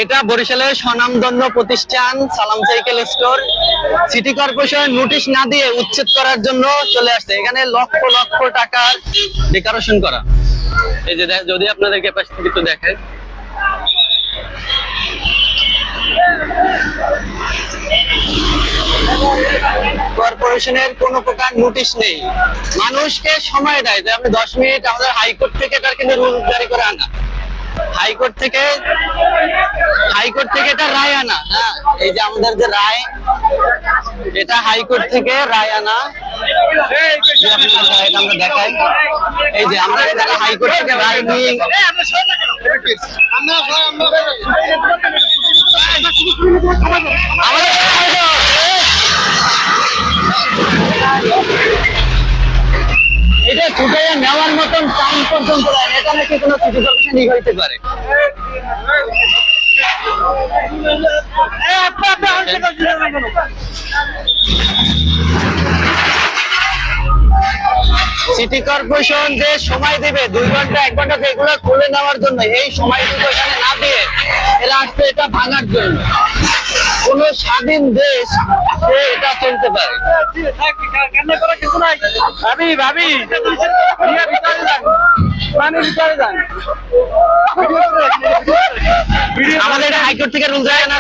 এটা বরিশালের স্বনামধন্য প্রতিষ্ঠান সালাম cycle store. City corporation notice না দিয়ে উচ্ছেদ করার জন্য চলে আসছে। এখানে লক্ষ লক্ষ টাকার ডেকোরেশন করা। এই যে যদি আপনাদের ক্যাপাসিটি একটু দেখে, কর্পোরেশনের কোনো প্রকার নোটিশ নেই, মানুষকে সময় দেয় যে আপনি 10 মিনিট। আমাদের হাইকোর্ট থেকে এটার কিন্তু রুল জারি করে আনা, হাইকোর্ট থেকে এটা রায় আনা। হ্যাঁ, এই যে আমাদের যে রায়, এটা হাইকোর্ট থেকে রায় আনা। আমরা দেখাই, এই যে আমরা হাইকোর্ট থেকে রায় নিয়ে এটা ছুটে নেওয়ার মতন টাইম পর্যন্ত এটা নাকি কোনো সিটি কর্পোরেশন হইতে পারে। সিটি কর্পোরেশন যে সময় দিবে 2 ঘন্টা 1 ঘন্টা এগুলো খুলে নেওয়ার জন্য, এই সময়টুকু এখানে না দিয়ে এরা আসছে এটা ভাঙার জন্য। কোন স্বাধীন দেশ সে এটা চলতে পারে। আমাদের হাইকোর্ট থেকে রুল জারি না।